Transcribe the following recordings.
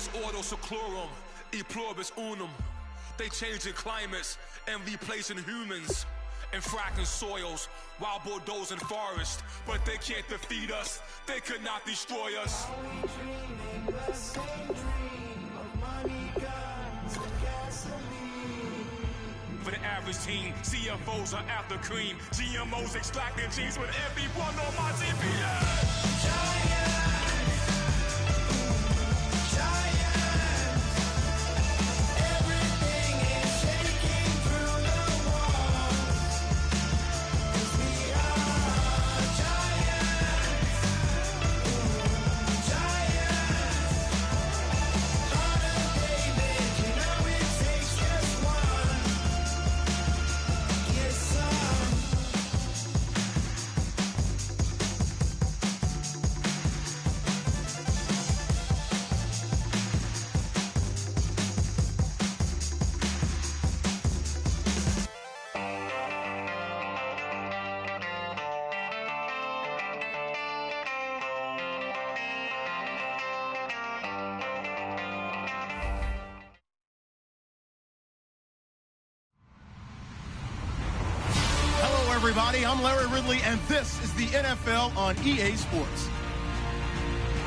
Pluribus ordo seclorum, e pluribus unum. They changing climates and replacing humans and fracking soils while bulldozing forests. But they can't defeat us, they could not destroy us. Are we dreaming the same dream of money, guns, and gasoline? For the average team, CFOs are after cream. GMOs extracting genes with everyone on my GPS. Giants, everything is shaking through the walls. 'Cause we are giants, Heart of David, you know it takes just one. Get some. Hello, everybody. I'm Larry Ridley, and this is the NFL on EA Sports.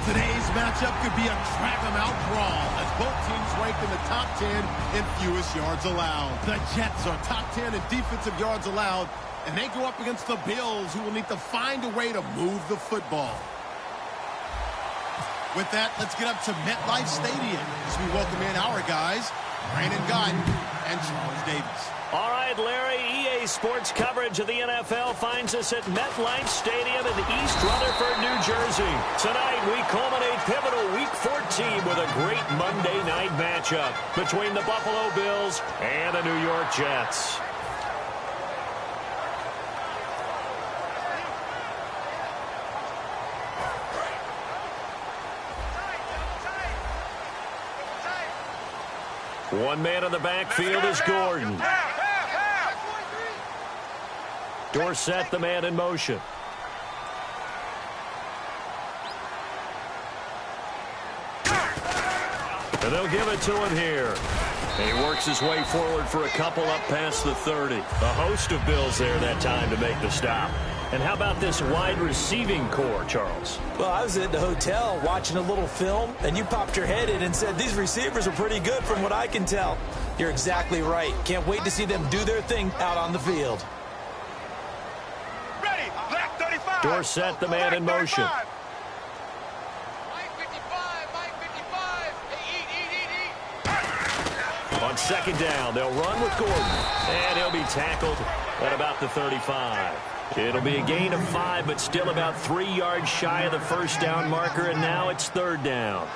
Today's matchup could be a drag-em-out brawl as both teams ranked in the top 10 in fewest yards allowed. The Jets are top 10 in defensive yards allowed, and they go up against the Bills, who will need to find a way to move the football. With that, let's get up to MetLife Stadium as we welcome in our guys, Brandon Guyton and Charles Davis. All right, Larry, EA Sports coverage of the NFL finds us at MetLife Stadium in East Rutherford, New Jersey. Tonight, we culminate pivotal Week 14 with a great Monday night matchup between the Buffalo Bills and the New York Jets. One man in the backfield is Gordon. Dorsett, the man in motion. And they'll give it to him here. And he works his way forward for a couple up past the 30. A host of Bills there that time to make the stop. And how about this wide receiving core, Charles? Well, I was at the hotel watching a little film, and you popped your head in and said these receivers are pretty good from what I can tell. You're exactly right. Can't wait to see them do their thing out on the field. Ready, black 35. Dorsett, the man in motion. Mike 55, Mike 55. Hey, eat. On second down, they'll run with Gordon. And he'll be tackled at about the 35. It'll be a gain of 5, but still about 3 yards shy of the first down marker, and now it's third down.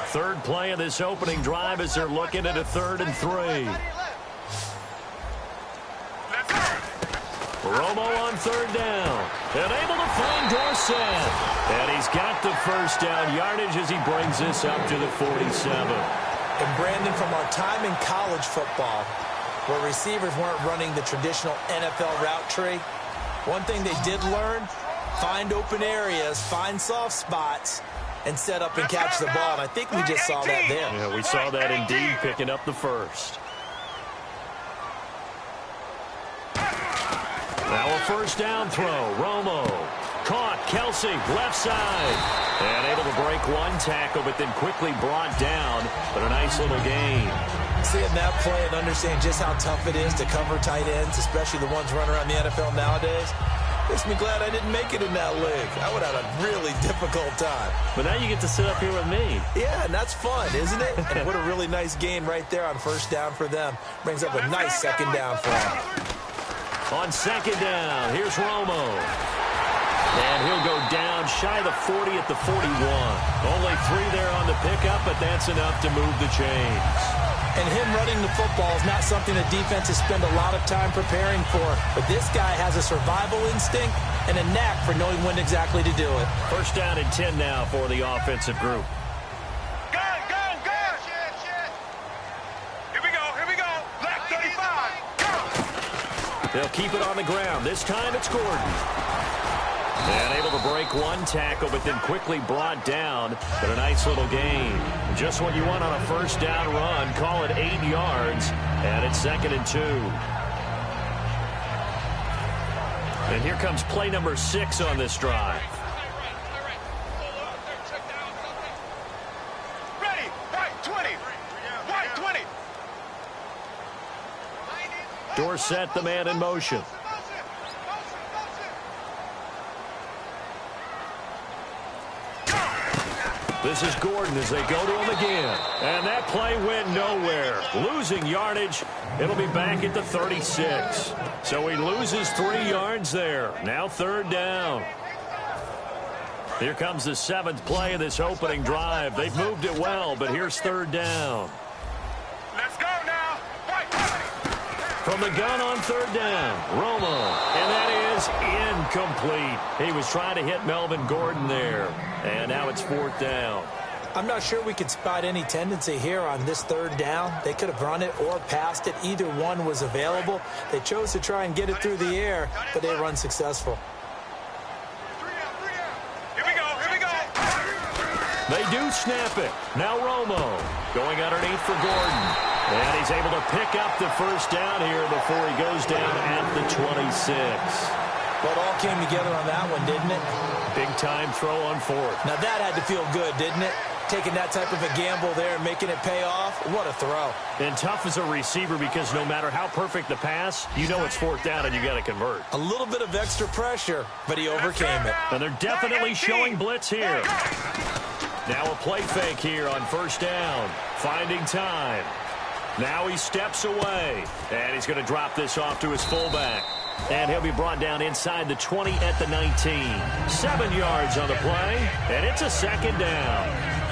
Third play of this opening drive as they're looking at a 3rd and 3. Romo on third down. And able to find Dorsett. And he's got the first down yardage as he brings this up to the 47. And Brandon, from our time in college football, where receivers weren't running the traditional NFL route tree, one thing they did learn, find open areas, find soft spots, and set up and catch the ball. And I think we just saw that there. Yeah, we saw that indeed, picking up the first. Now a first down throw. Romo caught. Kelsey, left side. And able to break one tackle, but then quickly brought down. But a nice little gain. Seeing that play and understand just how tough it is to cover tight ends, especially the ones running around the NFL nowadays, makes me glad I didn't make it in that league. I would have had a really difficult time. But now you get to sit up here with me. Yeah, and that's fun, isn't it? And what a really nice gain right there on first down for them. Brings up a nice second down for them. On second down, here's Romo. And he'll go down shy of the 40 at the 41. Only 3 there on the pickup, but that's enough to move the chains. And him running the football is not something the defenses spend a lot of time preparing for. But this guy has a survival instinct and a knack for knowing when exactly to do it. First down and 10 now for the offensive group. Guys, They'll keep it on the ground. This time it's Gordon. And able to break one tackle, but then quickly brought down. But a nice little gain. Just what you want on a first down run. Call it 8 yards. And it's 2nd and 2. And here comes play number 6 on this drive. Ready, white 20. White 20. Dorsett, the man in motion. This is Gordon as they go to him again. And that play went nowhere. Losing yardage. It'll be back at the 36. So he loses 3 yards there. Now 3rd down. Here comes the 7th play of this opening drive. They've moved it well, but here's 3rd down. Let's go now. From the gun on 3rd down, Romo. And that is incomplete. He was trying to hit Melvin Gordon there. And now it's 4th down. I'm not sure we could spot any tendency here on this 3rd down. They could have run it or passed it. Either one was available. They chose to try and get it through the air, but they were unsuccessful. Here we go. Here we go. They do snap it. Now Romo going underneath for Gordon. And he's able to pick up the first down here before he goes down at the 26. Well, it all came together on that one, didn't it? Big-time throw on 4th. Now, that had to feel good, didn't it? Taking that type of a gamble there and making it pay off. What a throw. And tough as a receiver because no matter how perfect the pass, you know it's 4th down and you got to convert. A little bit of extra pressure, but he overcame it. And they're definitely showing blitz here. Now a play fake here on 1st down. Finding time. Now he steps away. And he's going to drop this off to his fullback. And he'll be brought down inside the 20 at the 19. 7 yards on the play. And it's a 2nd down.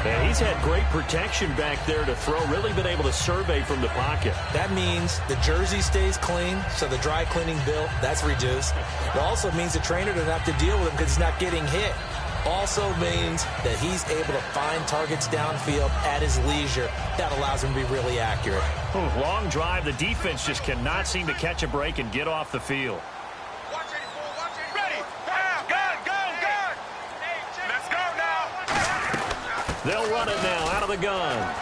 And he's had great protection back there to throw. Really been able to survey from the pocket. That means the jersey stays clean, so the dry cleaning bill, that's reduced. It also means the trainer doesn't have to deal with him because he's not getting hit. Also means that he's able to find targets downfield at his leisure. That allows him to be really accurate. Long drive. The defense just cannot seem to catch a break and get off the field. Watch it, watch it. Ready. Go. Let's go now. They'll run it now out of the gun.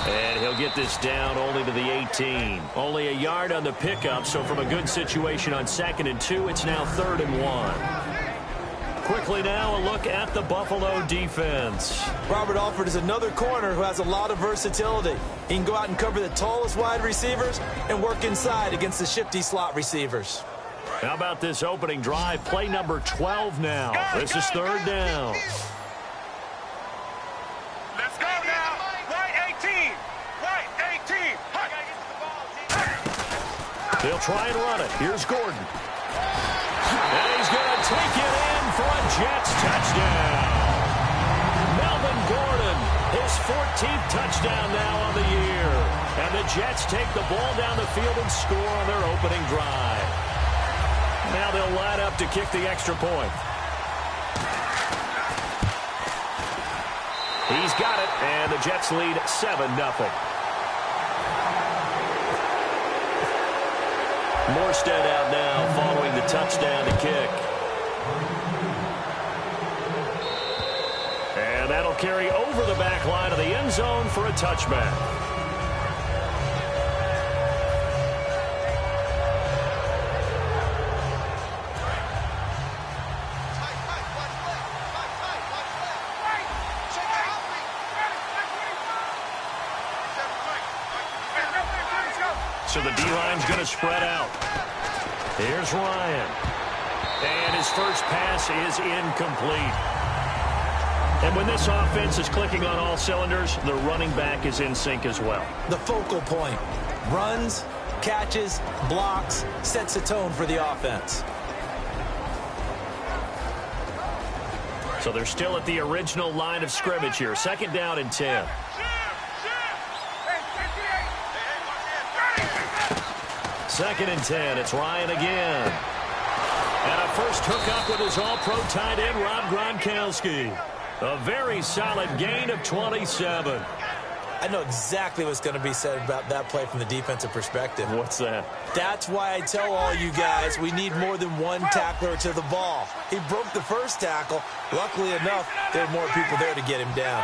And he'll get this down only to the 18. Only a yard on the pickup, so from a good situation on 2nd and 2, it's now 3rd and 1. Quickly now, a look at the Buffalo defense. Robert Alford is another corner who has a lot of versatility. He can go out and cover the tallest wide receivers and work inside against the shifty slot receivers. How about this opening drive? Play number 12 now. This is 3rd down. Let's go now. White 18. White 18. They'll try and run it. Here's Gordon. And he's going to take it in for a Jets touchdown. Melvin Gordon, his 14th touchdown now on the year. And the Jets take the ball down the field and score on their opening drive. Now they'll line up to kick the extra point. He's got it, and the Jets lead 7-0. Morstead out now following the touchdown to kick. And that'll carry over the back line of the end zone for a touchback. So the D-line's going to spread out. Here's Ryan. And his first pass is incomplete. And when this offense is clicking on all cylinders, the running back is in sync as well. The focal point. Runs, catches, blocks, sets a tone for the offense. So they're still at the original line of scrimmage here. 2nd down and 10. Second and 10. It's Ryan again. And a first hookup with his all-pro tight end, Rob Gronkowski. A very solid gain of 27. I know exactly what's going to be said about that play from the defensive perspective. What's that? That's why I tell all you guys we need more than one tackler to the ball. He broke the first tackle. Luckily enough, there were more people there to get him down.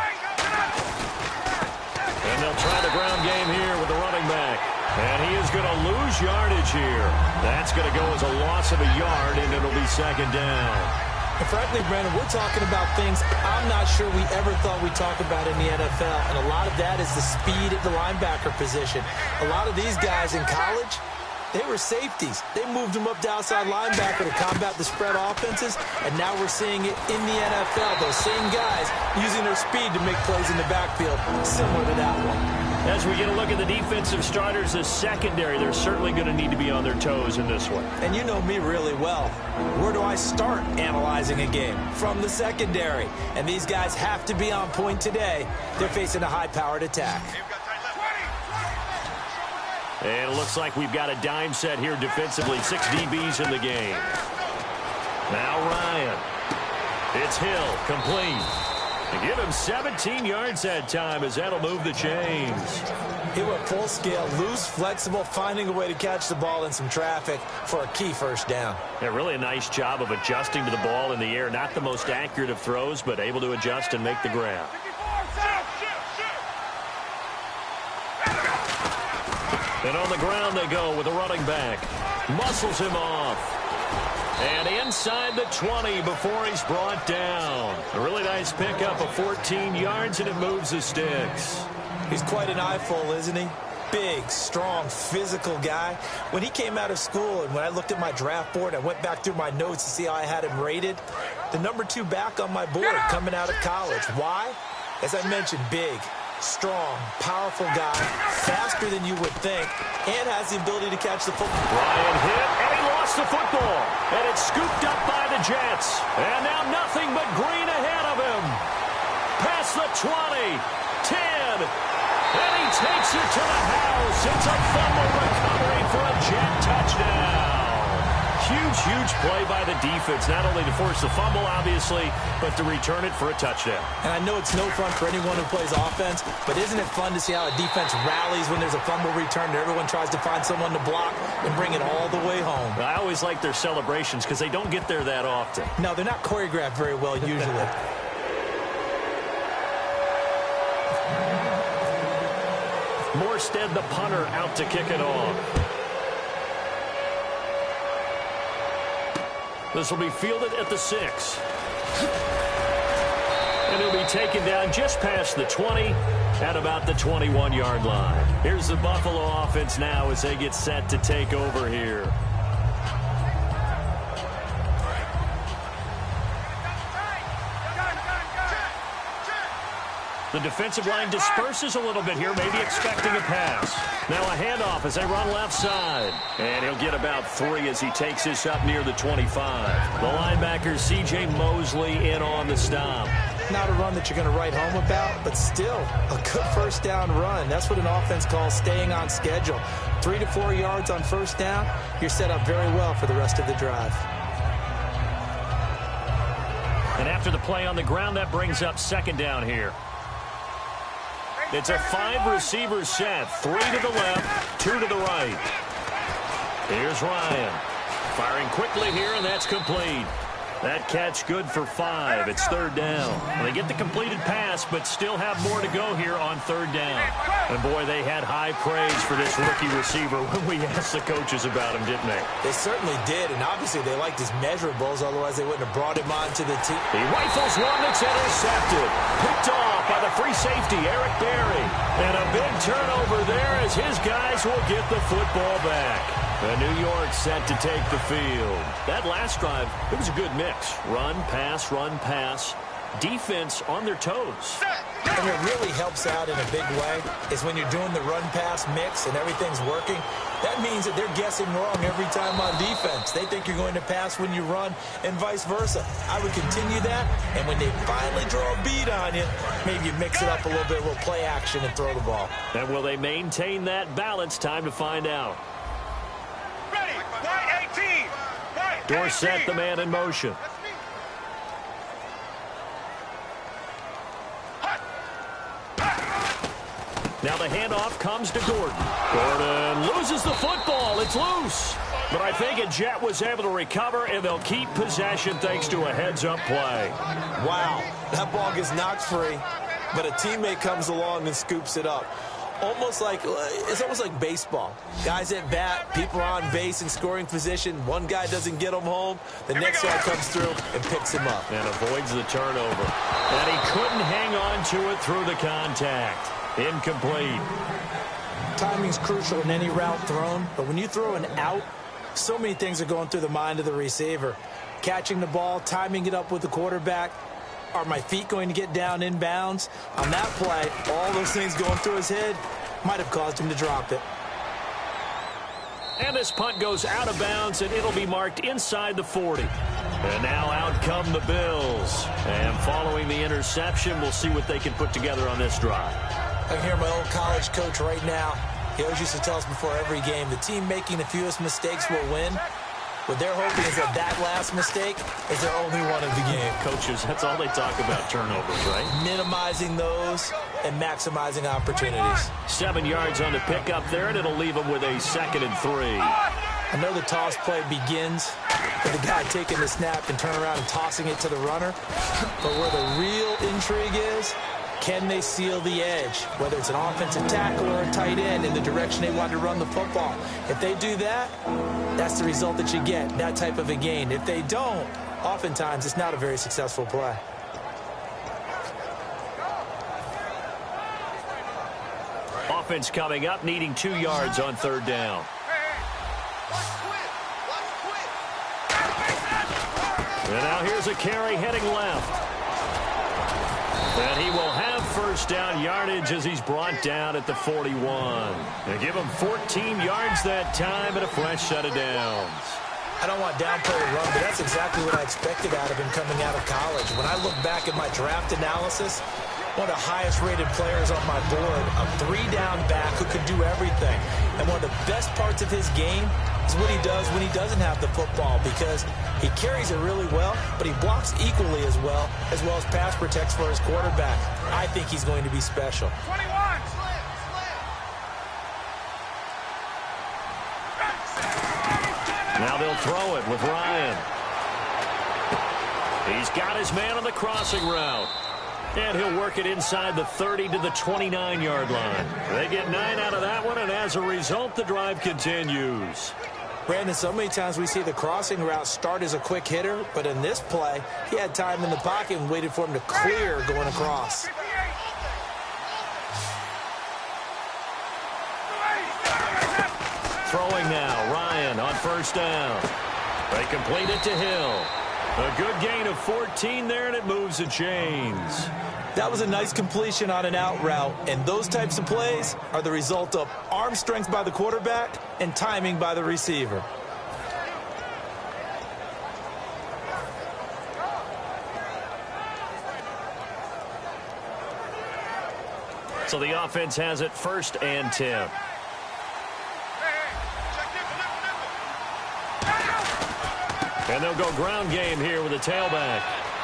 And they'll try the ground game here with the running back. And he is going to lose yardage here. That's going to go as a loss of a yard, and it'll be second down. And frankly, Brandon, we're talking about things I'm not sure we ever thought we'd talk about in the NFL. And a lot of that is the speed at the linebacker position. A lot of these guys in college, they were safeties. They moved them up to outside linebacker to combat the spread offenses. And now we're seeing it in the NFL. Those same guys using their speed to make plays in the backfield, similar to that one. As we get a look at the defensive starters, the secondary, they're certainly going to need to be on their toes in this one. And you know me really well. Where do I start analyzing a game? From the secondary. And these guys have to be on point today. They're facing a high-powered attack. And it looks like we've got a dime set here defensively. 6 DBs in the game. Now Ryan. It's Hill, complete. And give him 17 yards that time as that'll move the chains. He went full scale, loose, flexible, finding a way to catch the ball in some traffic for a key first down. Yeah, really a nice job of adjusting to the ball in the air. Not the most accurate of throws, but able to adjust and make the grab. And on the ground they go with a running back. Muscles him off. And inside the 20 before he's brought down. A really nice pickup of 14 yards, and it moves the sticks. He's quite an eyeful, isn't he? Big, strong, physical guy. When he came out of school and when I looked at my draft board, I went back through my notes to see how I had him rated. The number 2 back on my board coming out of college. Why? As I mentioned, big, strong, powerful guy, faster than you would think, and has the ability to catch the football. Ryan hit, and he lost the football. And it's scooped up by the Jets. And now nothing but green ahead of him. Past the 20, 10, and he takes it to the house. It's a fumble recovery for a Jet touchdown. Huge, huge play by the defense, not only to force the fumble, obviously, but to return it for a touchdown. And I know it's no fun for anyone who plays offense, but isn't it fun to see how a defense rallies when there's a fumble return and everyone tries to find someone to block and bring it all the way home? I always like their celebrations because they don't get there that often. No, they're not choreographed very well usually. Morstead, the punter, out to kick it off. This will be fielded at the 6. And he'll be taken down just past the 20 at about the 21-yard line. Here's the Buffalo offense now as they get set to take over here. The defensive line disperses a little bit here, maybe expecting a pass. Now a handoff as they run left side. And he'll get about 3 as he takes this up near the 25. The linebacker, C.J. Mosley, in on the stop. Not a run that you're going to write home about, but still a good first down run. That's what an offense calls staying on schedule. 3 to 4 yards on first down, you're set up very well for the rest of the drive. And after the play on the ground, that brings up second down here. It's a 5-receiver set. 3 to the left, 2 to the right. Here's Ryan. Firing quickly here, and that's complete. That catch good for 5. It's third down. Well, they get the completed pass, but still have more to go here on third down. And, boy, they had high praise for this rookie receiver when we asked the coaches about him, didn't they? They certainly did, and obviously they liked his measurables, otherwise they wouldn't have brought him onto the team. He rifles one that's intercepted. Picked off by the free safety, Eric Berry. And a big turnover there as his guys will get the football back. The New York set to take the field. That last drive, it was a good mix. Run, pass, defense on their toes. And what really helps out in a big way is when you're doing the run-pass mix and everything's working, that means that they're guessing wrong every time on defense. They think you're going to pass when you run and vice versa. I would continue that, and when they finally draw a bead on you, maybe you mix it up a little bit, a little play action and throw the ball. And will they maintain that balance? Time to find out. Dorsett, the man in motion. Now the handoff comes to Gordon. Gordon loses the football. It's loose. But I think a Jet was able to recover, and they'll keep possession thanks to a heads-up play. Wow, that ball gets knocked free, but a teammate comes along and scoops it up. It's almost like baseball. Guys at bat, people are on base in scoring position. One guy doesn't get him home. The next guy comes through and picks him up. And avoids the turnover. And he couldn't hang on to it through the contact. Incomplete. Timing's crucial in any route thrown, but when you throw an out, so many things are going through the mind of the receiver. Catching the ball, timing it up with the quarterback. Are my feet going to get down in bounds? On that play, all those things going through his head might have caused him to drop it. And this punt goes out of bounds, and it'll be marked inside the 40. And now out come the Bills. And following the interception, we'll see what they can put together on this drive. I can hear my old college coach right now. He always used to tell us before every game, the team making the fewest mistakes will win. What they're hoping is that last mistake is their only one of the game. Coaches, that's all they talk about, turnovers, right? Minimizing those and maximizing opportunities. 7 yards on the pickup there, and it'll leave them with a 2nd and 3. I know the toss play begins with the guy taking the snap and turning around and tossing it to the runner. But where the real intrigue is, can they seal the edge, whether it's an offensive tackle or a tight end in the direction they want to run the football? If they do that, that's the result that you get, that type of a gain. If they don't, oftentimes it's not a very successful play. Offense coming up, needing 2 yards on 3rd down. And now here's a carry heading left. And he will have 1st down yardage as he's brought down at the 41. They give him 14 yards that time and a fresh set of downs. I don't want downplay the run, but that's exactly what I expected out of him coming out of college. When I look back at my draft analysis, one of the highest-rated players on my board, a 3-down back who could do everything. And one of the best parts of his game is what he does when he doesn't have the football, because he carries it really well, but he blocks equally as well as pass protects for his quarterback. I think he's going to be special. 21! Now they'll throw it with Ryan. He's got his man on the crossing route. And he'll work it inside the 30 to the 29-yard line. They get 9 out of that one, and as a result, the drive continues. Brandon, so many times we see the crossing route start as a quick hitter, but in this play, he had time in the pocket and waited for him to clear going across. Throwing now, Ryan on 1st down. They complete it to Hill. A good gain of 14 there, and it moves the chains. That was a nice completion on an out route, and those types of plays are the result of arm strength by the quarterback and timing by the receiver. So the offense has it 1st and 10. And they'll go ground game here with a tailback.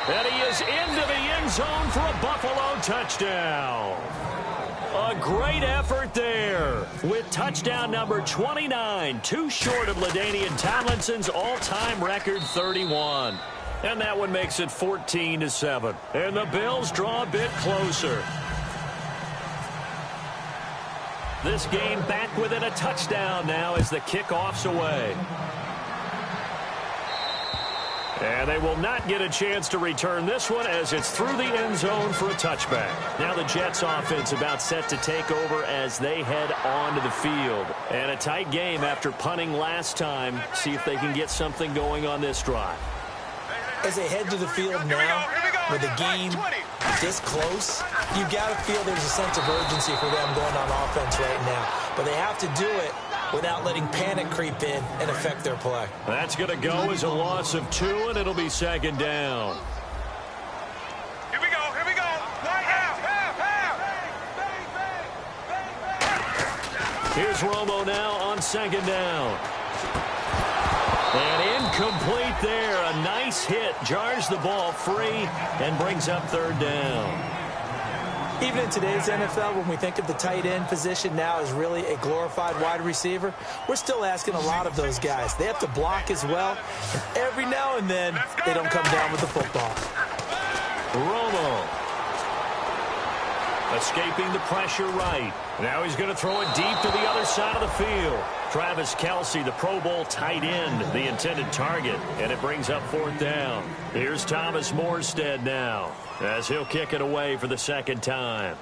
And he is into the end zone for a Buffalo touchdown. A great effort there with touchdown number 29, too short of LaDainian Tomlinson's all-time record 31. And that one makes it 14-7. And the Bills draw a bit closer. This game back within a touchdown now as the kickoff's away. And they will not get a chance to return this one as it's through the end zone for a touchback. Now the Jets offense about set to take over as they head onto the field. And a tight game after punting last time. See if they can get something going on this drive. As they head to the field now, with the game this close, you've got to feel there's a sense of urgency for them going on offense right now. But they have to do it without letting panic creep in and affect their play. That's going to go as a loss of 2, and it'll be 2nd down. Here we go. Here's Romo now on 2nd down. And incomplete there. A nice hit. Jars the ball free and brings up 3rd down. Even in today's NFL, when we think of the tight end position now as really a glorified wide receiver, we're still asking a lot of those guys. They have to block as well, and every now and then, they don't come down with the football. Romo. Escaping the pressure right. Now he's going to throw it deep to the other side of the field. Travis Kelce, the Pro Bowl tight end, the intended target, and it brings up 4th down. Here's Thomas Morstead now, as he'll kick it away for the 2nd time.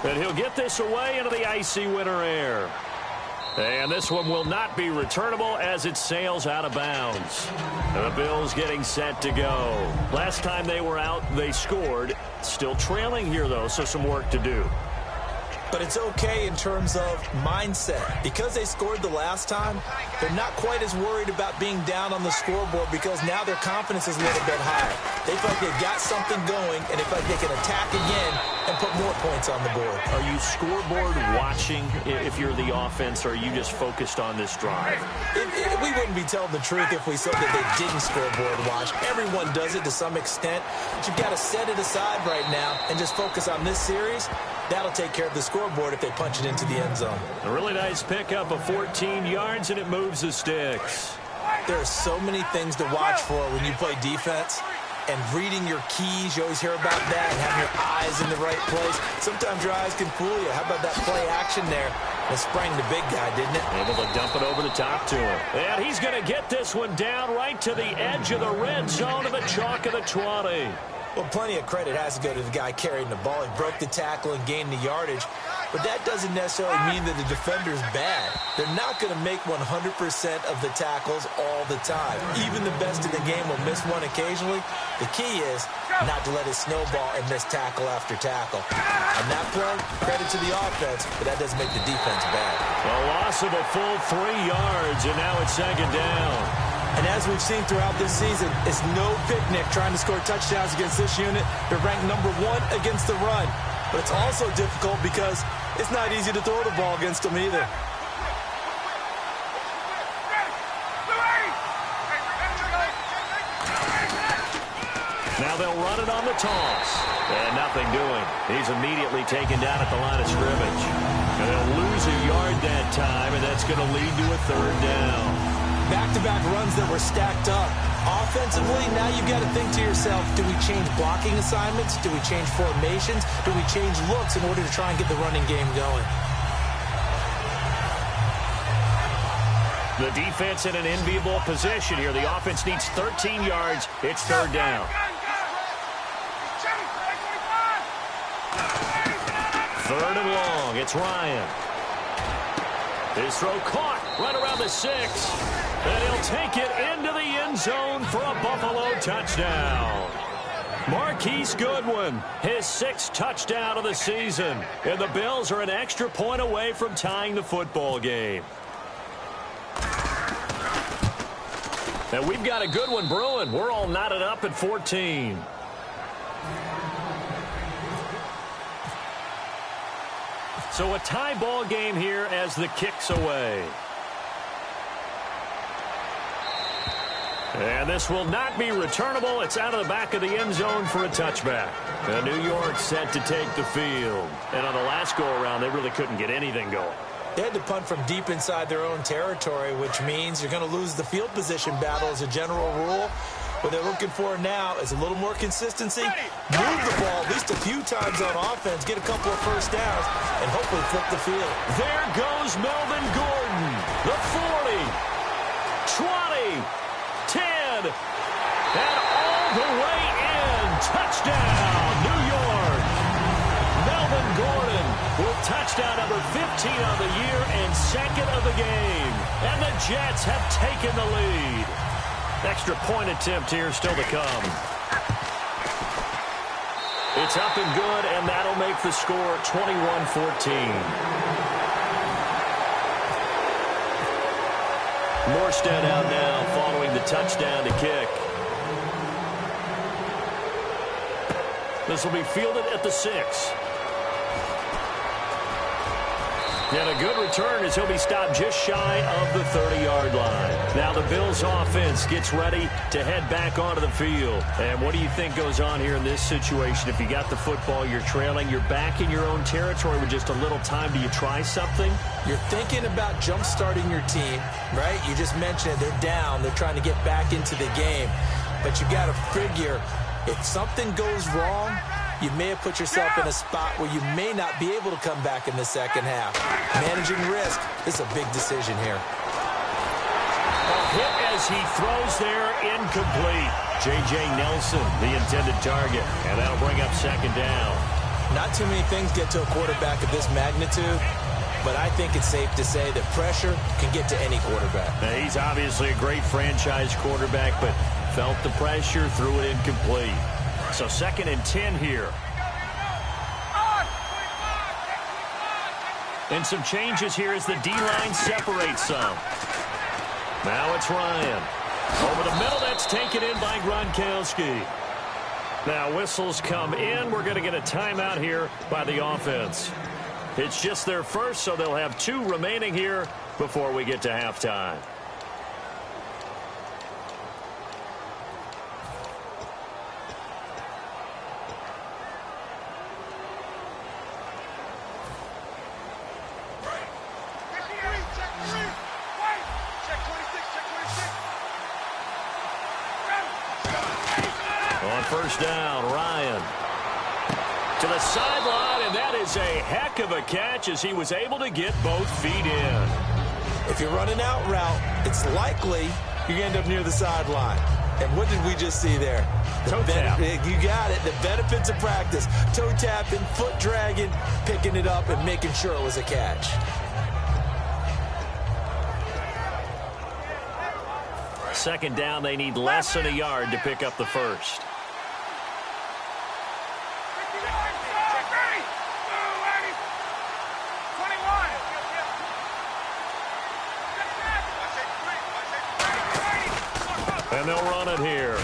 And he'll get this away into the icy winter air. And this one will not be returnable as it sails out of bounds. And the Bills getting set to go. Last time they were out, they scored. Still trailing here, though, so some work to do. But it's okay in terms of mindset. Because they scored the last time, they're not quite as worried about being down on the scoreboard because now their confidence is a little bit higher. They feel like they've got something going, and they feel like they can attack again and put more points on the board. Are you scoreboard watching if you're the offense, or are you just focused on this drive? We wouldn't be telling the truth if we said that they didn't scoreboard watch. Everyone does it to some extent. But you've got to set it aside right now and just focus on this series. That'll take care of the scoreboard if they punch it into the end zone. A really nice pickup of 14 yards, and it moves the sticks. There are so many things to watch for when you play defense. And reading your keys, you always hear about that, and having your eyes in the right place. Sometimes your eyes can fool you. How about that play action there? It sprang the big guy, didn't it? Able to dump it over the top to him. And he's going to get this one down right to the edge of the red zone of the chalk of the 20. Well, plenty of credit has to go to the guy carrying the ball. He broke the tackle and gained the yardage. But that doesn't necessarily mean that the defender's bad. They're not going to make 100% of the tackles all the time. Even the best in the game will miss one occasionally. The key is not to let it snowball and miss tackle after tackle. On that play, credit to the offense, but that doesn't make the defense bad. A loss of a full 3 yards, and now it's 2nd down. And as we've seen throughout this season, it's no picnic trying to score touchdowns against this unit. They're ranked number 1 against the run. But it's also difficult because it's not easy to throw the ball against them either. Now they'll run it on the toss. And nothing doing. He's immediately taken down at the line of scrimmage. And they'll lose a yard that time, and that's going to lead to a 3rd down. Back-to-back runs that were stacked up. Offensively, now you've got to think to yourself, do we change blocking assignments? Do we change formations? Do we change looks in order to try and get the running game going? The defense in an enviable position here. The offense needs 13 yards. It's 3rd down. 3rd and long. It's Ryan. His throw caught right around the 6. And he'll take it into the end zone for a Buffalo touchdown. Marquise Goodwin, his 6th touchdown of the season. And the Bills are an extra point away from tying the football game. And we've got a good one brewing. We're all knotted up at 14. So a tie ball game here as the kick's away. And this will not be returnable. It's out of the back of the end zone for a touchback. And New York set to take the field. And on the last go-around, they really couldn't get anything going. They had to punt from deep inside their own territory, which means you're going to lose the field position battle as a general rule. What they're looking for now is a little more consistency, move the ball at least a few times on offense, get a couple of first downs, and hopefully flip the field. There goes Melvin Gordon. The 40, 20, 10, and all the way in. Touchdown, New York. Melvin Gordon with touchdown number 15 of the year and 2nd of the game. And the Jets have taken the lead. Extra point attempt here still to come. It's up and good, and that'll make the score 21-14. Morstead out now following the touchdown to kick. This will be fielded at the 6. And a good return as he'll be stopped just shy of the 30-yard line. Now the Bills offense gets ready to head back onto the field. And what do you think goes on here in this situation? If you got the football, you're trailing, you're back in your own territory with just a little time. Do you try something? You're thinking about jump-starting your team, right? You just mentioned it. They're down. They're trying to get back into the game. But you got to figure if something goes wrong, you may have put yourself in a spot where you may not be able to come back in the second half. Managing risk is a big decision here. A hit as he throws there, incomplete. J.J. Nelson, the intended target, and that'll bring up second down. Not too many things get to a quarterback of this magnitude, but I think it's safe to say that pressure can get to any quarterback. Now, he's obviously a great franchise quarterback, but felt the pressure, threw it incomplete. So 2nd and 10 here. And some changes here as the D-line separates some. Now it's Ryan. Over the middle, that's taken in by Gronkowski. Now whistles come in. We're going to get a timeout here by the offense. It's just their first, so they'll have 2 remaining here before we get to halftime. First down, Ryan. To the sideline, and that is a heck of a catch as he was able to get both feet in. If you're running out route, it's likely you're going to end up near the sideline. And what did we just see there? Toe tap. You got it. The benefits of practice. Toe tapping, foot dragging, picking it up, and making sure it was a catch. Second down, they need less than a yard to pick up the first. And they'll run it here.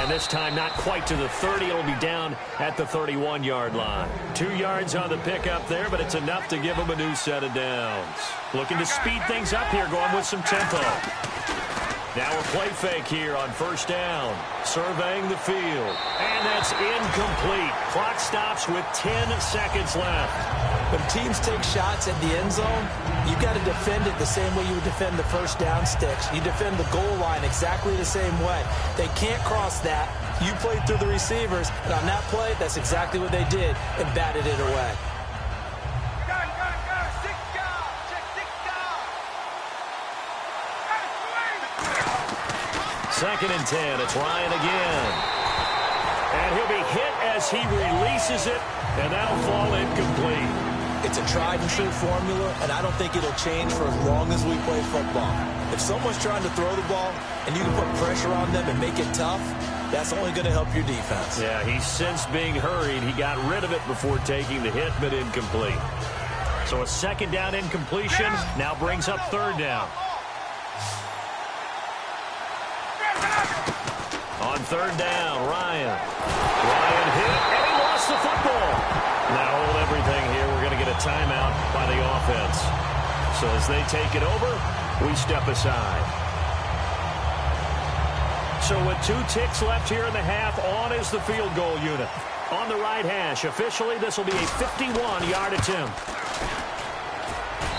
And this time not quite to the 30. It'll be down at the 31-yard line. 2 yards on the pickup there, but it's enough to give them a new set of downs. Looking to speed things up here, going with some tempo. Now a play fake here on first down. Surveying the field. And that's incomplete. Clock stops with 10 seconds left. When teams take shots at the end zone, you've got to defend it the same way you would defend the first down sticks. You defend the goal line exactly the same way. They can't cross that. You played through the receivers, and on that play, that's exactly what they did and batted it away. Second and 10. It's Ryan again. And he'll be hit as he releases it, and that'll fall incomplete. It's a tried-and-true formula, and I don't think it'll change for as long as we play football. If someone's trying to throw the ball and you can put pressure on them and make it tough, that's only going to help your defense. Yeah, he's since being hurried. He got rid of it before taking the hit, but incomplete. So a second down incompletion now brings up third down. On third down, Ryan. Ryan hit, and he lost the football. Now hold everything here. We're going to get a timeout by the offense. So as they take it over, we step aside. So with 2 ticks left here in the half, on is the field goal unit. On the right hash, officially, this will be a 51-yard attempt.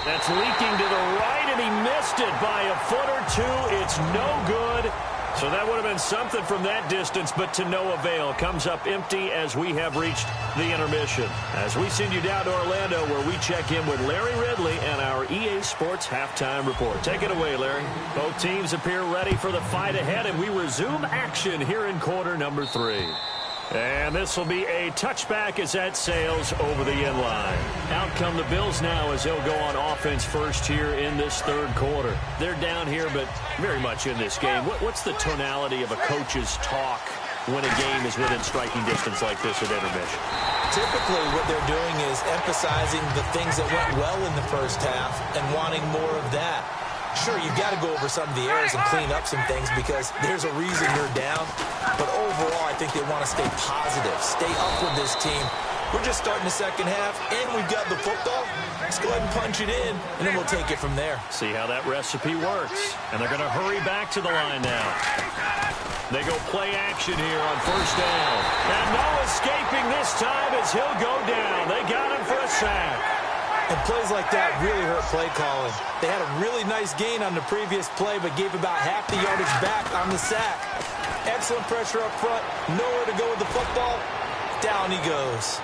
That's leaking to the right, and he missed it by a foot or 2. It's no good. So that would have been something from that distance, but to no avail. Comes up empty as we have reached the intermission. As we send you down to Orlando, where we check in with Larry Ridley and our EA Sports Halftime Report. Take it away, Larry. Both teams appear ready for the fight ahead, and we resume action here in quarter number 3. And this will be a touchback as that sails over the end line. Out come the Bills now as they'll go on offense first here in this third quarter. They're down here, but very much in this game. What's the tonality of a coach's talk when a game is within striking distance like this at intermission? Typically, what they're doing is emphasizing the things that went well in the first half and wanting more of that. Sure, you've got to go over some of the errors and clean up some things because there's a reason you're down. But overall, I think they want to stay positive, stay up with this team, We're just starting the second half, and we've got the football. Let's go ahead and punch it in, and then we'll take it from there. See how that recipe works. And they're going to hurry back to the line now. They go play action here on first down. And no escaping this time as he'll go down. They got him for a sack. And plays like that really hurt play calling. They had a really nice gain on the previous play, but gave about half the yardage back on the sack. Excellent pressure up front. Nowhere to go with the football. Down he goes.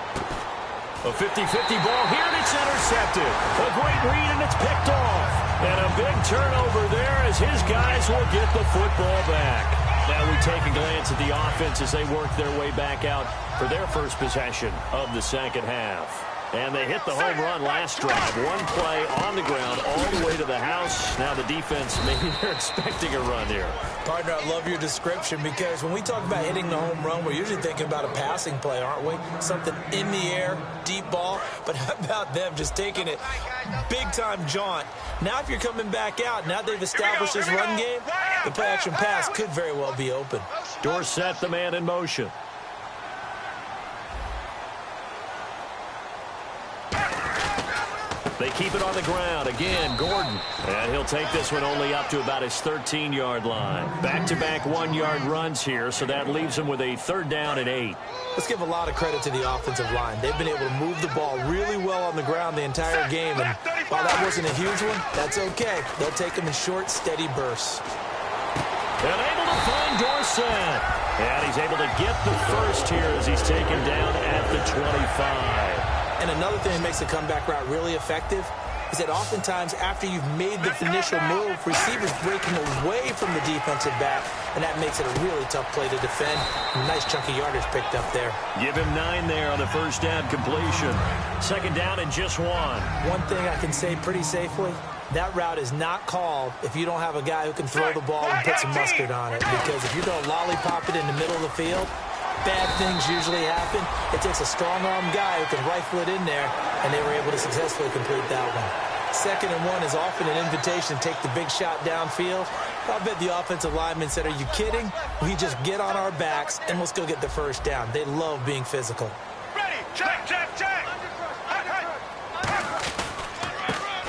A 50-50 ball here, and it's intercepted. A great read, and it's picked off. And a big turnover there as his guys will get the football back. Now we take a glance at the offense as they work their way back out for their first possession of the second half. And they hit the home run last drive. One play on the ground all the way to the house. Now the defense, maybe they're expecting a run here. Partner, I love your description because when we talk about hitting the home run, we're usually thinking about a passing play, aren't we? Something in the air, deep ball. But how about them just taking it big-time jaunt? Now if you're coming back out, now they've established this run game, the play-action pass could very well be open. Dorsett, the man in motion. They keep it on the ground. Again, Gordon. And he'll take this one only up to about his 13-yard line. Back-to-back 1-yard runs here, so that leaves him with a 3rd down and 8. Let's give a lot of credit to the offensive line. They've been able to move the ball really well on the ground the entire game. And while that wasn't a huge one, that's okay. They'll take them in short, steady bursts. And able to find Dorsett. And he's able to get the first here as he's taken down at the 25. And another thing that makes the comeback route really effective is that oftentimes after you've made the initial move, receivers breaking away from the defensive back, and that makes it a really tough play to defend. A nice chunk of yardage picked up there. Give him 9 there on the first down completion. 2nd down and just 1. One thing I can say pretty safely, that route is not called if you don't have a guy who can throw the ball and put some mustard on it. Because if you're going to lollipop it in the middle of the field, bad things usually happen. It takes a strong-arm guy who can rifle it in there, and they were able to successfully complete that one. 2nd and 1 is often an invitation to take the big shot downfield. I'll bet the offensive lineman said, "Are you kidding? We just get on our backs, and let's go get the first down." They love being physical. Ready, check, check, check.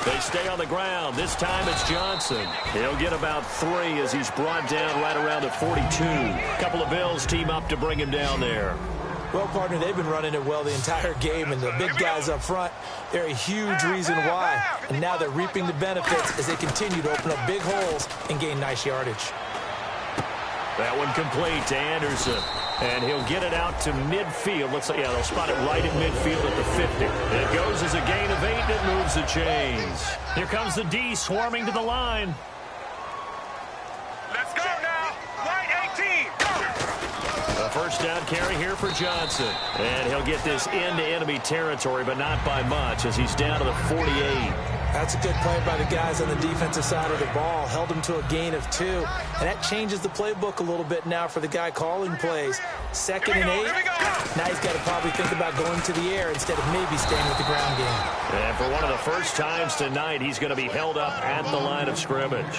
They stay on the ground. This time it's Johnson. He'll get about 3 as he's brought down right around the 42. A couple of Bills team up to bring him down there. Well, partner, they've been running it well the entire game, and the big guys up front, they're a huge reason why. And now they're reaping the benefits as they continue to open up big holes and gain nice yardage. That one complete to Anderson. And he'll get it out to midfield. Let's say, yeah, they'll spot it right at midfield at the 50. It goes as a gain of 8, and it moves the chains. Here comes the D swarming to the line. Let's go now. Right 18. A first down carry here for Johnson. And he'll get this into enemy territory, but not by much as he's down to the 48. That's a good play by the guys on the defensive side of the ball. Held him to a gain of 2. And that changes the playbook a little bit now for the guy calling plays. 2nd and 8. Now he's got to probably think about going to the air instead of maybe staying with the ground game. And for one of the first times tonight, he's going to be held up at the line of scrimmage.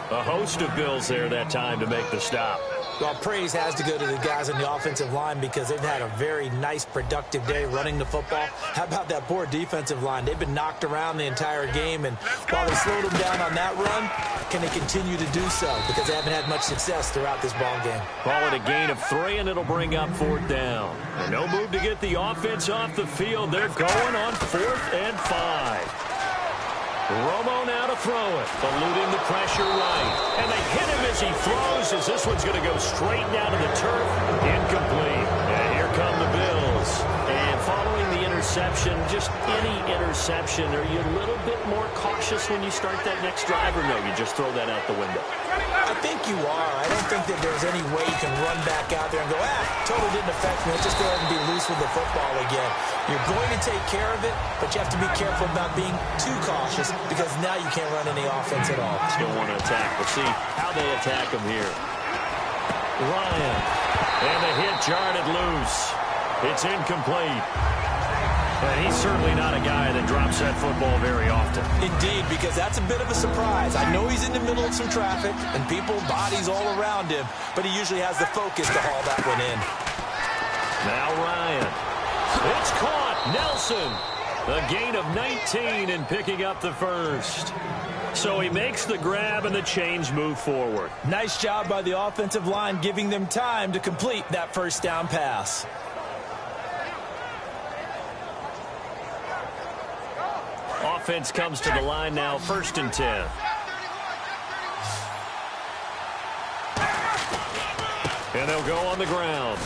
A host of Bills there that time to make the stop. Well, praise has to go to the guys on the offensive line because they've had a very nice, productive day running the football. How about that poor defensive line? They've been knocked around the entire game, and while they slowed them down on that run, can they continue to do so? Because they haven't had much success throughout this ball game. Call it a gain of 3, and it'll bring up 4th down. And no move to get the offense off the field. They're going on 4th and 5. Romo now to throw it, eluding the pressure right. And they hit him as he throws, as this one's going to go straight down to the turf. Incomplete. And here come the Bills. And following the interception, just any interception, are you a little bit more cautious when you start that next drive, or no, you just throw that out the window? I think you are. I don't think that there's any way you can run back out there and go, totally didn't affect me. Let's just go ahead and be loose with the football again. You're going to take care of it, but you have to be careful about being too cautious because now you can't run any offense at all. Still want to attack. We'll see how they attack him here. Ryan. And the hit jarred it loose. It's incomplete. And he's certainly not a guy that drops that football very often. Indeed, because that's a bit of a surprise. I know he's in the middle of some traffic and people, bodies all around him, but he usually has the focus to haul that one in. Now Ryan. It's caught. Nelson. A gain of 19 in picking up the first. So he makes the grab and the chains move forward. Nice job by the offensive line giving them time to complete that first down pass. Offense comes to the line now, 1st and 10. And they'll go on the ground.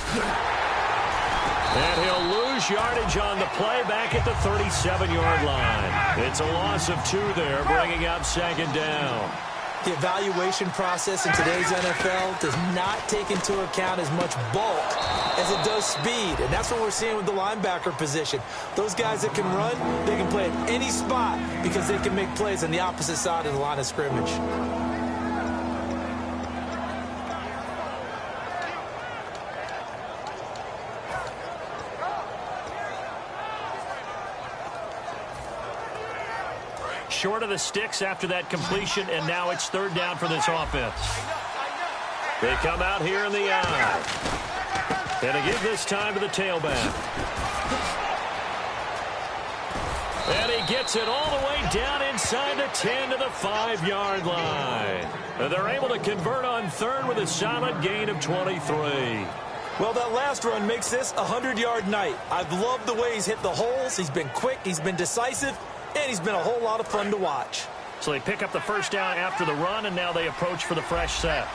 And he'll lose yardage on the play back at the 37-yard line. It's a loss of 2 there, bringing up 2nd down. The evaluation process in today's NFL does not take into account as much bulk as it does speed. And that's what we're seeing with the linebacker position. Those guys that can run, they can play at any spot because they can make plays on the opposite side of the line of scrimmage. Short of the sticks after that completion, and now it's 3rd down for this offense. They come out here in the eye. And they give this time to the tailback. And he gets it all the way down inside the 10 to the 5-yard line. And they're able to convert on 3rd with a solid gain of 23. Well, that last run makes this a 100-yard night. I've loved the way he's hit the holes. He's been quick. He's been decisive. And he's been a whole lot of fun to watch. So they pick up the first down after the run, and now they approach for the fresh set.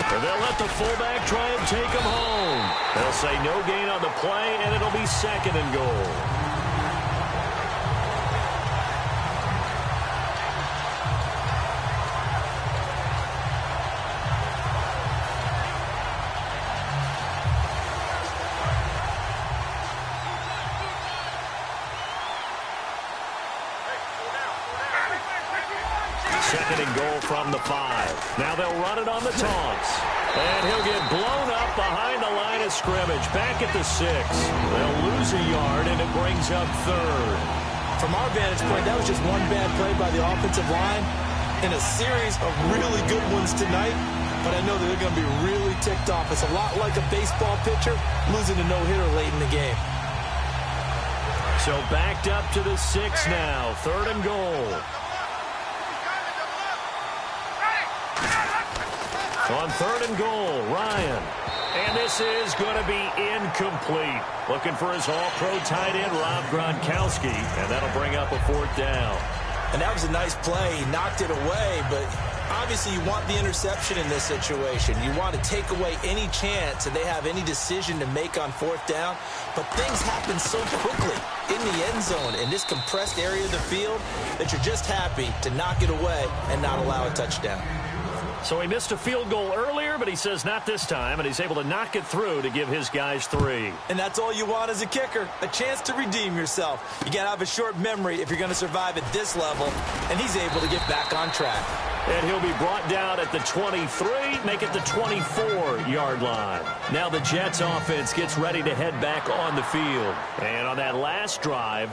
And they'll let the fullback try and take him home. They'll say no gain on the play, and it'll be 2nd and goal. From the 5. Now they'll run it on the taunts. And he'll get blown up behind the line of scrimmage. Back at the 6. They'll lose a yard, and it brings up 3rd. From our vantage point, that was just one bad play by the offensive line in a series of really good ones tonight. But I know that they're going to be really ticked off. It's a lot like a baseball pitcher losing a no-hitter late in the game. So backed up to the 6 now. 3rd and goal. On 3rd and goal, Ryan. And this is going to be incomplete. Looking for his all-pro tight end, Rob Gronkowski. And that'll bring up a 4th down. And that was a nice play. He knocked it away, but obviously you want the interception in this situation. You want to take away any chance that they have any decision to make on 4th down. But things happen so quickly in the end zone in this compressed area of the field that you're just happy to knock it away and not allow a touchdown. So he missed a field goal earlier, but he says not this time, and he's able to knock it through to give his guys 3. And that's all you want as a kicker, a chance to redeem yourself. You got to have a short memory if you're going to survive at this level, and he's able to get back on track. And he'll be brought down at the 23, make it the 24-yard line. Now the Jets offense gets ready to head back on the field. And on that last drive,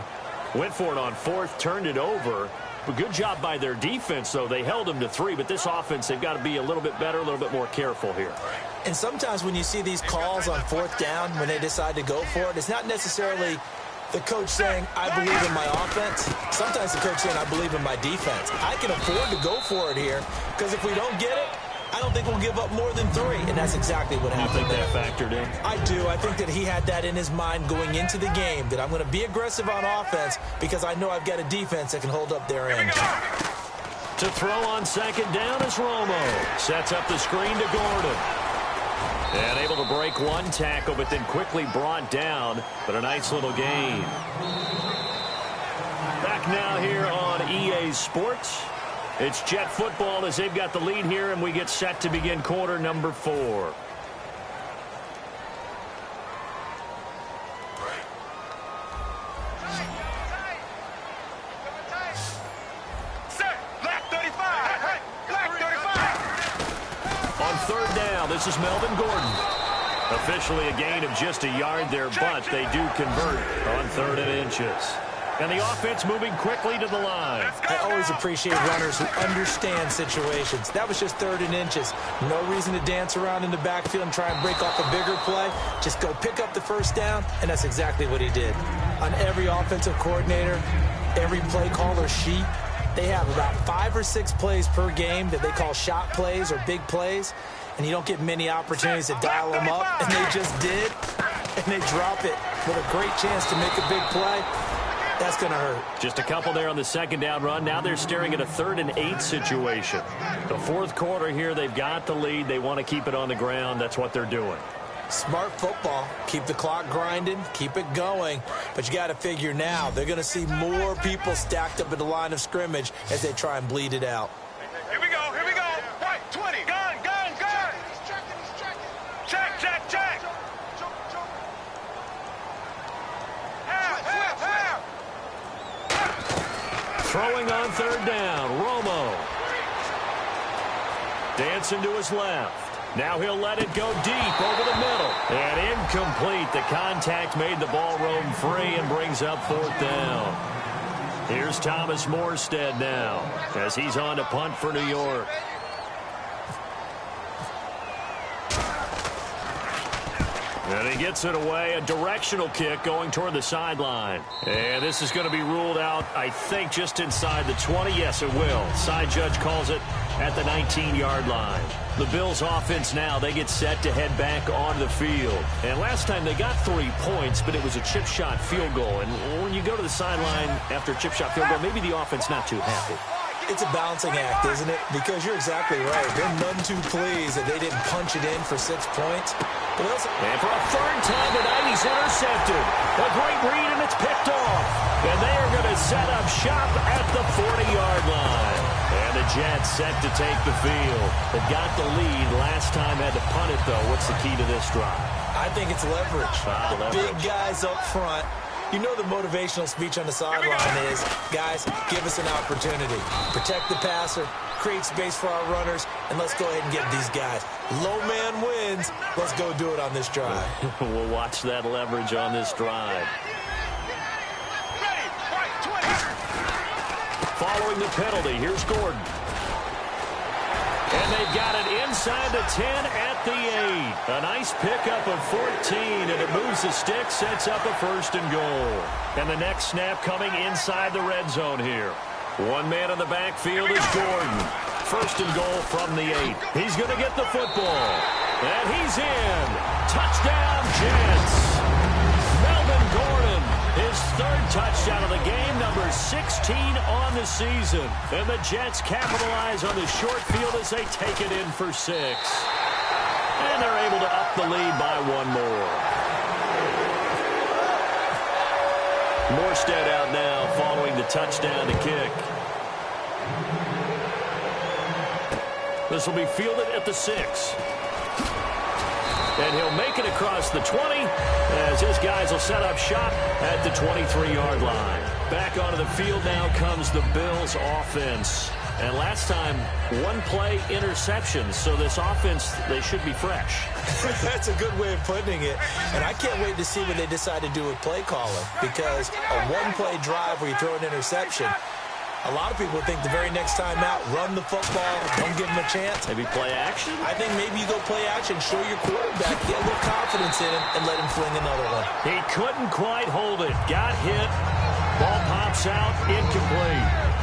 went for it on 4th, turned it over. But good job by their defense, though. They held them to 3, but this offense, they've got to be a little bit better, a little bit more careful here. And sometimes when you see these calls on 4th down, when they decide to go for it, it's not necessarily the coach saying, I believe in my offense. Sometimes the coach saying, I believe in my defense. I can afford to go for it here, because if we don't get it, I don't think we'll give up more than 3, and that's exactly what happened. You think that factored in? I do. I think that he had that in his mind going into the game, that I'm going to be aggressive on offense because I know I've got a defense that can hold up their end. To throw on 2nd down is Romo. Sets up the screen to Gordon. And able to break one tackle, but then quickly brought down, but a nice little gain. Back now here on EA Sports. It's Jet football as they've got the lead here, and we get set to begin quarter number 4. On 3rd down, this is Melvin Gordon. Officially a gain of just a yard there, but they do convert on 3rd and inches. And the offense moving quickly to the line. I always appreciate runners who understand situations. That was just 3rd and inches. No reason to dance around in the backfield and try and break off a bigger play. Just go pick up the first down, and that's exactly what he did. On every offensive coordinator, every play caller sheet, they have about 5 or 6 plays per game that they call shot plays or big plays, and you don't get many opportunities to dial them up, and they just did, and they drop it with a great chance to make a big play. That's going to hurt. Just a couple there on the 2nd down run. Now they're staring at a 3rd and 8 situation. The 4th quarter here, they've got the lead. They want to keep it on the ground. That's what they're doing. Smart football. Keep the clock grinding. Keep it going. But you got to figure now they're going to see more people stacked up at the line of scrimmage as they try and bleed it out. Here we go. Here we go. Right, 20. Gun, gun, gun. Check, check, check. Half. Throwing on 3rd down. Romo. Dancing to his left. Now he'll let it go deep over the middle. And incomplete. The contact made the ball roam free and brings up 4th down. Here's Thomas Morstead now as he's on to punt for New York. And he gets it away. A directional kick going toward the sideline. And this is going to be ruled out, I think, just inside the 20. Yes, it will. Side judge calls it at the 19-yard line. The Bills offense now, they get set to head back on the field. And last time they got 3 points, but it was a chip shot field goal. And when you go to the sideline after a chip shot field goal, maybe the offense not too happy. It's a balancing act, isn't it? Because you're exactly right. They're none too pleased that they didn't punch it in for 6 points. And for a 3rd time tonight, he's intercepted. A great read, and it's picked off. And they are going to set up shop at the 40-yard line. And the Jets set to take the field. They got the lead. Last time had to punt it, though. What's the key to this drive? I think it's leverage. Big guys up front. You know the motivational speech on the sideline is, guys, give us an opportunity. Protect the passer, create space for our runners, and let's go ahead and get these guys. Low man wins. Let's go do it on this drive. We'll watch that leverage on this drive. Following the penalty, here's Gordon. And they've got it inside the 10 at the 8. A nice pickup of 14, and it moves the stick, sets up a 1st and goal. And the next snap coming inside the red zone here. One man in the backfield is Gordon. 1st and goal from the 8. He's going to get the football. And he's in. Touchdown, Jets. Melvin Gordon, his 3rd touchdown of the game, number 16 on the season. And the Jets capitalize on the short field as they take it in for 6. And they're able to up the lead by 1 more. Morstead out now following the touchdown to kick. This will be fielded at the 6. And he'll make it across the 20 as his guys will set up shop at the 23-yard line. Back onto the field now comes the Bills offense. And last time, 1 play interception. So this offense, they should be fresh. That's a good way of putting it. And I can't wait to see what they decide to do with play calling. Because a 1-play drive where you throw an interception, a lot of people think the very next time out, run the football, don't give them a chance. Maybe play action? I think maybe you go play action, show your quarterback, get a little confidence in him, and let him fling another one. He couldn't quite hold it. Got hit. Ball pops out. Incomplete.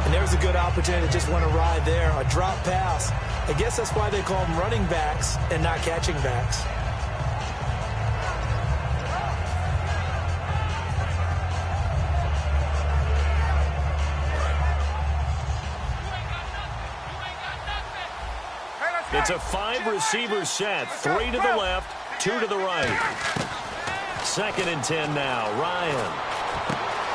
And there's a good opportunity to just want to ride there. A drop pass. I guess that's why they call them running backs and not catching backs. It's a 5-receiver set. 3 to the left, 2 to the right. 2nd and 10 now. Ryan.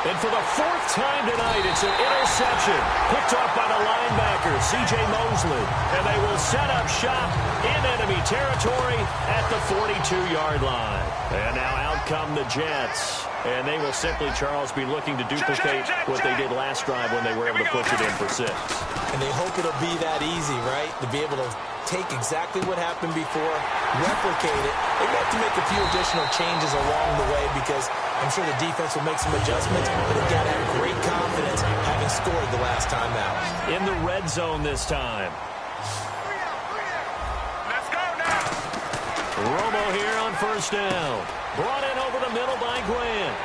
And for the 4th time tonight, it's an interception. Picked off by the linebacker, C.J. Mosley. And they will set up shop in enemy territory at the 42-yard line. And now out come the Jets. And they will simply, Charles, be looking to duplicate what they did last drive when they were able to push it in for 6. And they hope it'll be that easy, right? To be able to take exactly what happened before, replicate it. They have to make a few additional changes along the way because I'm sure the defense will make some adjustments, but they've got to have great confidence having scored the last time out. In the red zone this time. Let's go now. Romo here on first down. Brought in over the middle by Grant.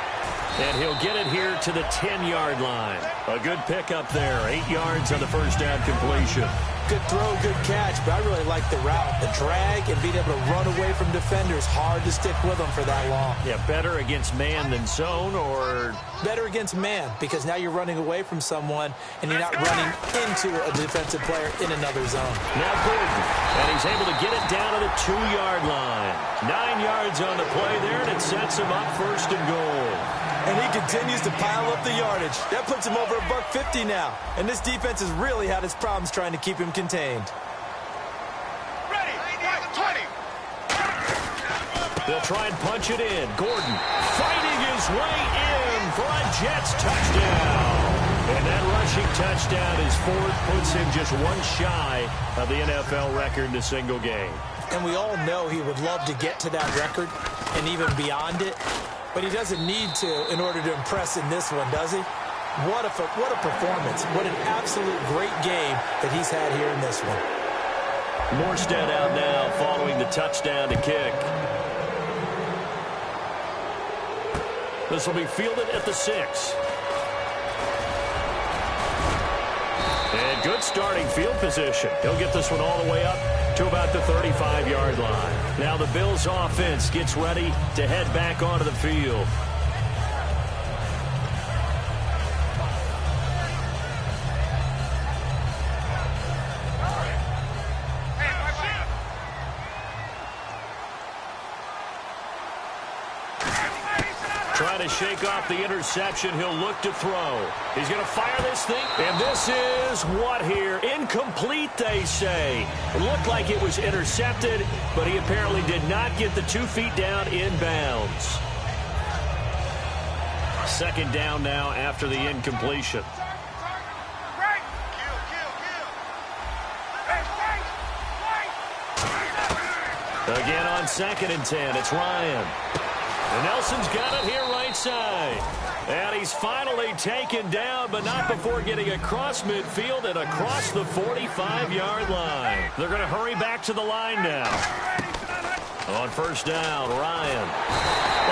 And he'll get it here to the 10-yard line. A good pickup there. 8 yards on the first down completion. Good throw, good catch, but I really like the route. The drag and being able to run away from defenders. Hard to stick with them for that long. Yeah, better against man than zone, or? Better against man, because now you're running away from someone and you're not running into a defensive player in another zone. Now Gordon, and he's able to get it down to the 2-yard line. 9 yards on the play there, and it sets him up first and goal. And he continues to pile up the yardage. That puts him over $150 now. And this defense has really had its problems trying to keep him contained. Ready. 20. They'll try and punch it in. Gordon fighting his way in for a Jets touchdown. And that rushing touchdown is fourth, puts him just one shy of the NFL record in a single game. And we all know he would love to get to that record and even beyond it. But he doesn't need to in order to impress in this one, does he? What a performance. What an absolute great game that he's had here in this one. Morstead out now following the touchdown to kick. This will be fielded at the 6. And good starting field position. He'll get this one all the way up to about the 35-yard line. Now the Bills offense gets ready to head back onto the field. Trying to shake off the interception. He'll look to throw. He's going to fire this thing. And this is what here? Incomplete, they say. It looked like it was intercepted, but he apparently did not get the 2 feet down in bounds. Second down now after the incompletion. Again on 2nd and 10, it's Ryan. And Nelson's got it here right side. And he's finally taken down, but not before getting across midfield and across the 45-yard line. They're going to hurry back to the line now. On first down, Ryan.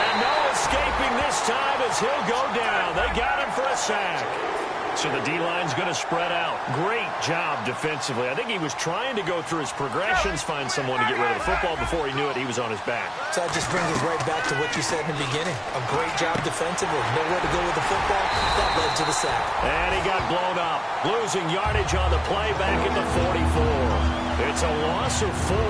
And no escaping this time as he'll go down. They got him for a sack. So the D-line's going to spread out. Great job defensively. I think he was trying to go through his progressions, find someone to get rid of the football. Before he knew it, he was on his back. So that just brings us right back to what you said in the beginning. A great job defensively. Nowhere to go with the football. That led to the sack. And he got blown up. Losing yardage on the play back at the 44. It's a loss of 4.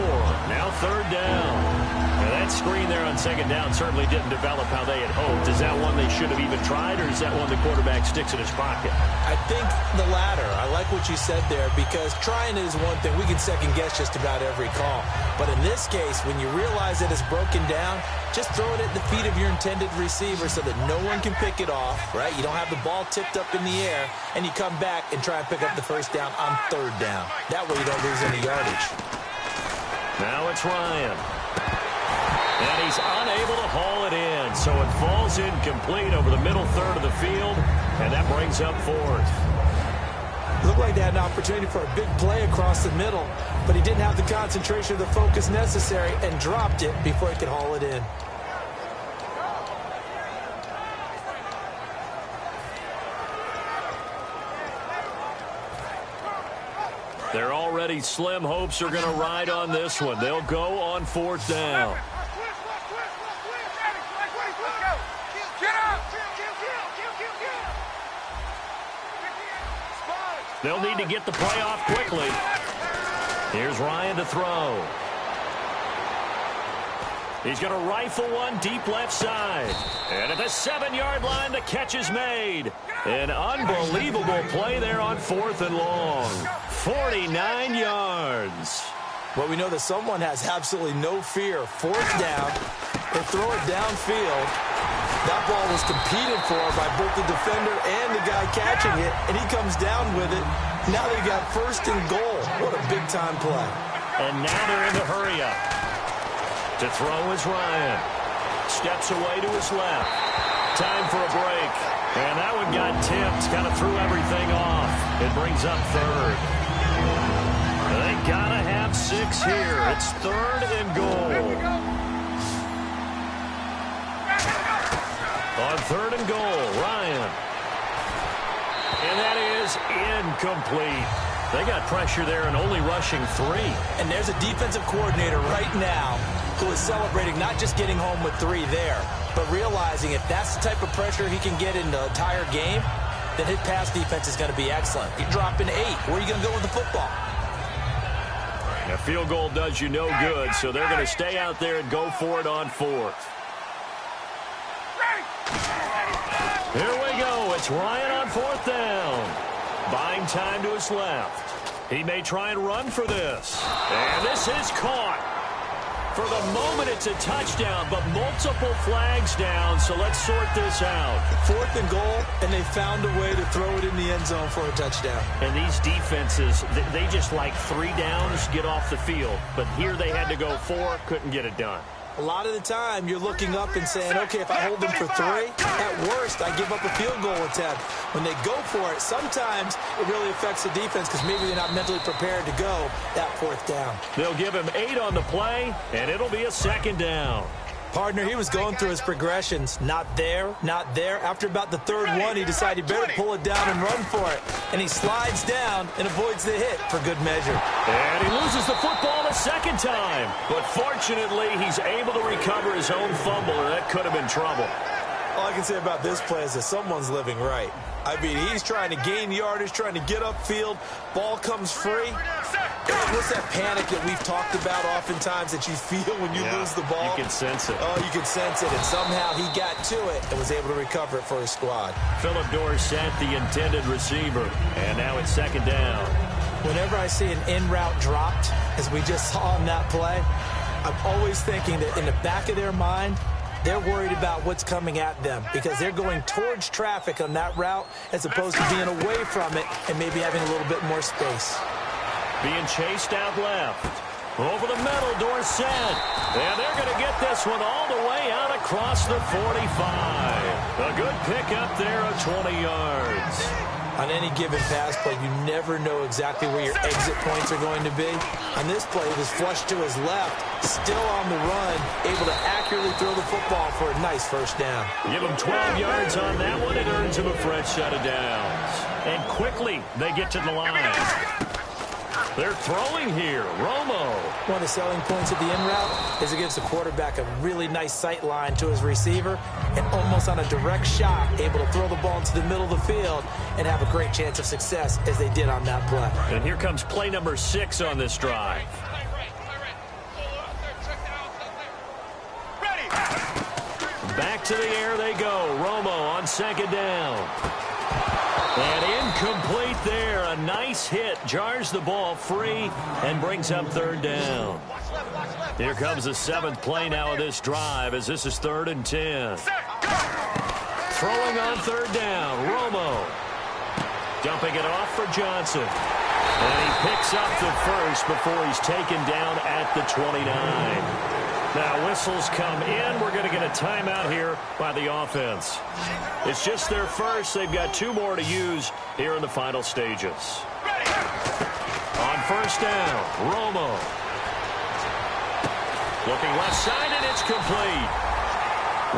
Now third down. Now that screen there on second down certainly didn't develop how they had hoped. Is that one they should have even tried, or is that one the quarterback sticks in his pocket? I think the latter. I like what you said there, because trying it is one thing. We can second guess just about every call. But in this case, when you realize that it's broken down, just throw it at the feet of your intended receiver so that no one can pick it off, right? You don't have the ball tipped up in the air, and you come back and try and pick up the first down on third down. That way you don't lose any yardage. Now it's Ryan. And he's unable to haul it in, so it falls incomplete over the middle third of the field, and that brings up 4th. Looked like they had an opportunity for a big play across the middle, but he didn't have the concentration or the focus necessary and dropped it before he could haul it in. They're already slim hopes are going to ride on this one. They'll go on 4th down. They'll need to get the play off quickly. Here's Ryan to throw. He's going to rifle one deep left side. And at the 7-yard line, the catch is made. An unbelievable play there on 4th and long. 49 yards. Well, we know that someone has absolutely no fear. 4th down. They throw it downfield. That ball was competed for by both the defender and the guy catching it, and he comes down with it. Now they got 1st and goal. What a big-time play. And now they're in the hurry-up. To throw is Ryan. Steps away to his left. Time for a break. And that one got tipped. Kind of threw everything off. It brings up third. They got to have 6 here. It's 3rd and goal. On 3rd and goal, Ryan. And that is incomplete. They got pressure there and only rushing 3. And there's a defensive coordinator right now who is celebrating not just getting home with 3 there, but realizing if that's the type of pressure he can get in the entire game, then his pass defense is going to be excellent. You're dropping 8. Where are you going to go with the football? A field goal does you no good, so they're going to stay out there and go for it on 4th. Here we go. It's Ryan on 4th down. Buying time to his left. He may try and run for this. And this is caught. For the moment, it's a touchdown, but multiple flags down, so let's sort this out. 4th and goal, and they found a way to throw it in the end zone for a touchdown. And these defenses, they just like 3 downs, get off the field. But here they had to go 4, couldn't get it done. A lot of the time, you're looking up and saying, okay, if I hold them for 3, at worst, I give up a field goal attempt. When they go for it, sometimes it really affects the defense because maybe they're not mentally prepared to go that 4th down. They'll give him 8 on the play, and it'll be a 2nd down. Partner, he was going through his progressions. Not there, not there. After about the 3rd one, he decided he better pull it down and run for it. And he slides down and avoids the hit for good measure. And he loses the football the 2nd time. But fortunately, he's able to recover his own fumble, or that could have been trouble. All I can say about this play is that someone's living right. I mean, he's trying to gain yardage, trying to get upfield. Ball comes free. What's that panic that we've talked about oftentimes that you feel when you lose the ball? You can sense it. Oh, you can sense it. And somehow he got to it and was able to recover it for his squad. Phillip Dorsett, the intended receiver. And now it's 2nd down. Whenever I see an in-route dropped, as we just saw in that play, I'm always thinking that in the back of their mind, they're worried about what's coming at them because they're going towards traffic on that route as opposed to being away from it and maybe having a little bit more space. Being chased out left. Over the middle, Dorsett. And they're going to get this one all the way out across the 45. A good pickup there of 20 yards. On any given pass play, you never know exactly where your exit points are going to be. On this play, he was flushed to his left, still on the run, able to accurately throw the football for a nice 1st down. Give him 12 yards on that one. It earns him a fresh set of downs. And quickly, they get to the line. They're throwing here. Romo. One of the selling points of the in route is it gives the quarterback a really nice sight line to his receiver and almost on a direct shot able to throw the ball into the middle of the field and have a great chance of success as they did on that play. And here comes play number 6 on this drive. Back to the air they go. Romo on 2nd down. And incomplete there. A nice hit. Jars the ball free and brings up 3rd down. Here comes the 7th play now of this drive as this is 3rd and 10. Throwing on 3rd down. Romo. Dumping it off for Johnson. And he picks up the first before he's taken down at the 29. Now whistles come in. We're going to get a timeout here by the offense. It's just their first. They've got 2 more to use here in the final stages. On 1st down, Romo. Looking left side, and it's complete.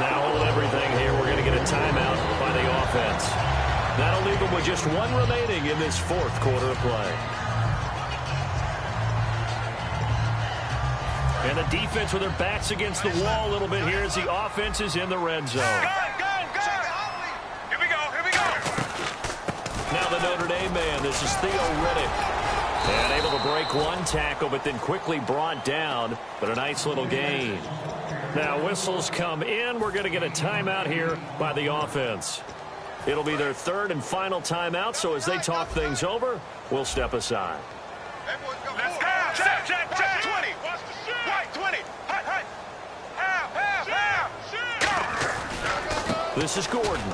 Now hold everything here. We're going to get a timeout by the offense. That'll leave them with just 1 remaining in this 4th quarter of play. And the defense with their backs against the wall a little bit here as the offense is in the red zone. Here we go. Now the Notre Dame man, this is Theo Riddick. And able to break 1 tackle, but then quickly brought down. But a nice little gain. Now whistles come in. We're going to get a timeout here by the offense. It'll be their 3rd and final timeout, so as they talk things over, we'll step aside. Let's go. Check. 20. White 20. Hut. Half. This is Gordon.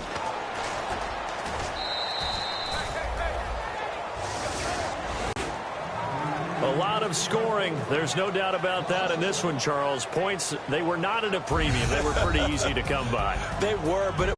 A lot of scoring. There's no doubt about that in this one, Charles. Points, they were not at a premium. They were pretty easy to come by. They were, but